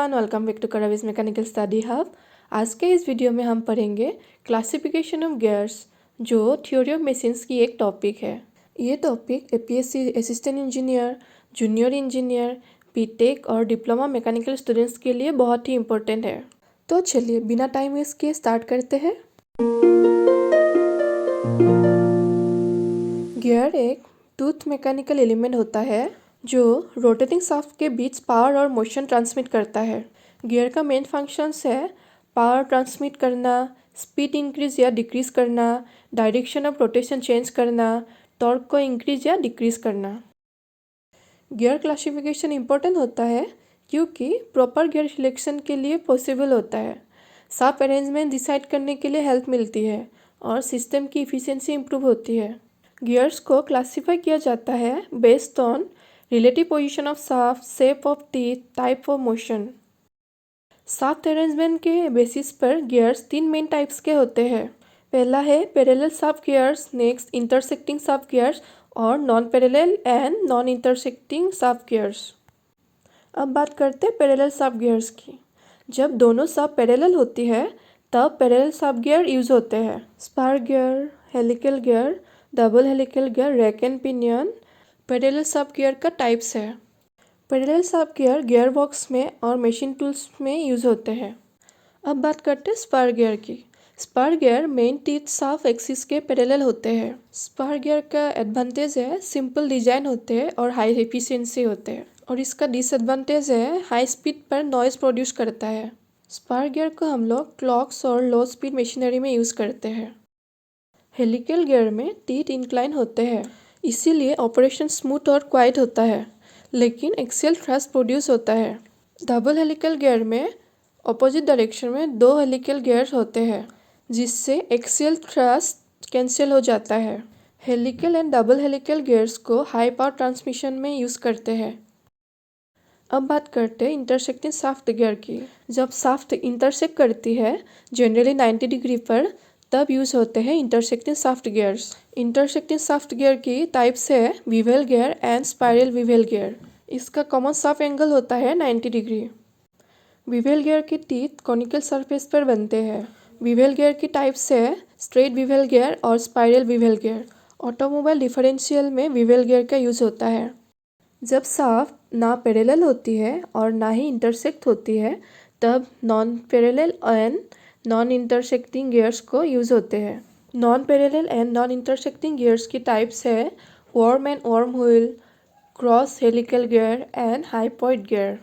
Everyone, welcome back to Karvis mechanical study hub. आज के इस वीडियो में हम पढ़ेंगे क्लासिफिकेशन ऑफ गियर्स, जो थ्योरी ऑफ मशीन्स की एक टॉपिक है। ये topic APSC assistant engineer, junior engineer, BTech और डिप्लोमा मैकेनिकल स्टूडेंट्स के लिए बहुत ही इम्पोर्टेंट है। तो चलिए बिना टाइम वेस्ट किए स्टार्ट करते हैं। गियर एक टूथ मैकेनिकल एलिमेंट होता है जो रोटेटिंग शाफ्ट के बीच पावर और मोशन ट्रांसमिट करता है। गियर का मेन फंक्शंस है पावर ट्रांसमिट करना, स्पीड इंक्रीज या डिक्रीज करना, डायरेक्शन ऑफ रोटेशन चेंज करना, टॉर्क को इंक्रीज या डिक्रीज करना। गियर क्लासिफिकेशन इम्पोर्टेंट होता है क्योंकि प्रॉपर गियर सिलेक्शन के लिए पॉसिबल होता है। शाफ्ट अरेंजमेंट डिसाइड करने के लिए हेल्प मिलती है और सिस्टम की इफिशिएंसी इंप्रूव होती है। गियर्स को क्लासीफाई किया जाता है based on relative position of shaft, shape of teeth, type of motion. Shaft arrangement के बेसिस पर गियर्स तीन मेन टाइप्स के होते हैं। पहला है parallel shaft gears, next intersecting shaft gears और non parallel and non intersecting shaft gears. अब बात करते हैं पैरेलल शाफ्ट गियर्स की। जब दोनों शाफ्ट पैरेलल होती है तब पैरेलल शाफ्ट गियर यूज होते हैं। Spark gear, helical gear, double helical gear, rack and pinion parallel shaft gear का टाइप्स है। Parallel shaft gear gear box में और मशीन टूल्स में यूज होते हैं। अब बात करते हैं स्पार्क गियर की। Spark gear main teeth shaft axis के पैरेलल होते हैं। स्पार्क गियर का एडवांटेज है सिंपल डिजाइन होते हैं और हाई एफिशिएंसी होते हैं, और इसका डिसएडवांटेज है हाई स्पीड पर नॉइज प्रोड्यूस करता है। स्पार्क गियर को हम लोग क्लॉक्स और लो स्पीड मशीनरी में यूज करते हैं। हेलिकल गियर में टीथ इंक्लाइन होते हैं, इसीलिए ऑपरेशन स्मूथ और क्वाइट होता है, लेकिन एक्सियल थ्रस्ट प्रोड्यूस होता है। डबल हेलिकल गियर में ऑपोजिट डायरेक्शन में दो हेलिकल गियर्स होते हैं, जिससे एक्सियल थ्रस्ट कैंसिल हो जाता है। Helical and double helical gears को हाई पावर ट्रांसमिशन में यूज करते हैं। अब बात करते हैं इंटरसेक्टिंग शाफ्ट गियर की। जब शाफ्ट इंटरसेक्ट करती है जनरली 90 डिग्री पर, तब यूज होते हैं intersecting shaft gears. Intersecting shaft gear की टाइप्स है Vivel gear and spiral Vivel gear. इसका कॉमन शाफ्ट एंगल होता है 90 डिग्री। विवेल गियर की टीथ कॉनिकल सरफेस पर बनते हैं। विवेल गियर की टाइप्स है स्ट्रेट विवेल गियर और spiral Vivel gear. Automobile differential में विवेल गियर का यूज होता है। जब शाफ्ट ना पैरेलल होती है और ना ही इंटरसेक्ट होती है, तब non parallel and non intersecting gears को यूज होते हैं। Non parallel and non intersecting gears की टाइप्स है worm and worm wheel, cross helical gear and hypoid gear.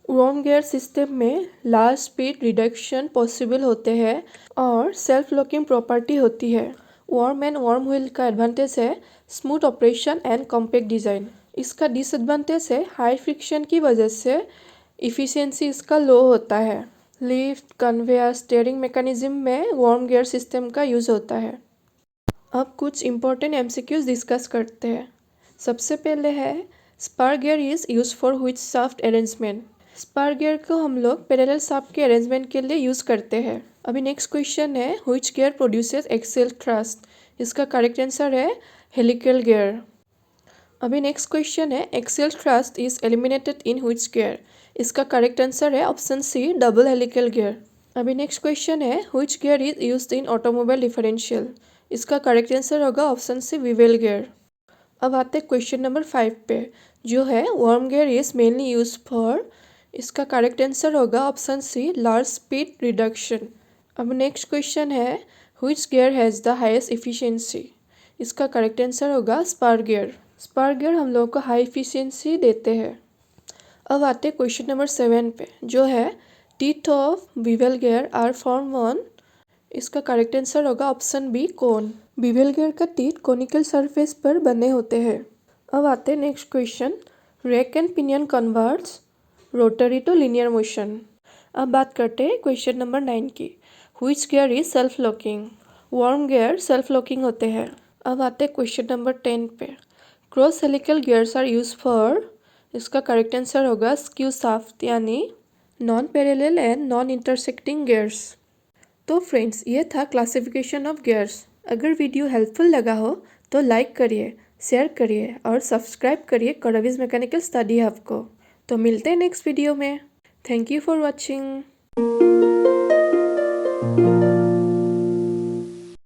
Worm gear system में लार्ज स्पीड रिडक्शन पॉसिबल होते हैं और self locking property होती है। वर्म एंड वर्म व्हील का advantage है smooth operation and compact design. इसका डिसएडवांटेज है हाई फ्रिक्शन की वजह से इफिशिएंसी इसका लो होता है। लिफ्ट, कन्वेयर, स्टीयरिंग मैकेनिज्म में वर्म गियर सिस्टम का यूज होता है। अब कुछ इंपॉर्टेंट एमसीक्यूज डिस्कस करते हैं। सबसे पहले है spark gear is use for which shaft arrangement. Spark gear को हम लोग पैरेलल शाफ्ट के अरेंजमेंट के लिए यूज करते हैं। अभी नेक्स्ट क्वेश्चन है which gear produces axial thrust. इसका करेक्ट आंसर है हेलिकल गियर। अभी नेक्स्ट क्वेश्चन है axial thrust is eliminated in which gear. इसका करेक्ट आंसर है option C double helical gear. अभी नेक्स्ट क्वेश्चन है which gear is used in automobile differential. इसका correct answer होगा option C bevel gear. अब आते हैं क्वेश्चन नंबर 5 पे, जो है worm gear is mainly use for. इसका करेक्ट आंसर होगा option C large speed reduction. अब नेक्स्ट क्वेश्चन है which gear has the highest efficiency. इसका करेक्ट आंसर होगा स्पार्क गियर। स्पार्क गियर हम लोगों को हाई इफिशियंसी देते हैं। अब आते हैं क्वेश्चन नंबर 7 पे, जो है teeth of bevel gear are form on. इसका करेक्ट आंसर होगा option B cone. Bevel gear का टीथ कॉनिकल सरफेस पर बने होते हैं। अब आते हैं next question, rack and pinion converts rotary to linear motion. अब बात करते हैं क्वेश्चन नंबर 9 की। Which gear is self locking. Worm gear self locking होते हैं। अब आते हैं क्वेश्चन नंबर 10 पे, cross helical gears are use for. इसका करेक्ट आंसर होगा स्क्यू शाफ्ट यानी non parallel and non intersecting gears. तो फ्रेंड्स, ये था क्लासिफिकेशन ऑफ गियर्स। अगर वीडियो हेल्पफुल लगा हो तो लाइक करिए, शेयर करिए और सब्सक्राइब करिए करविस मैकेनिकल स्टडी हब को। तो मिलते हैं नेक्स्ट वीडियो में। Thank you for watching.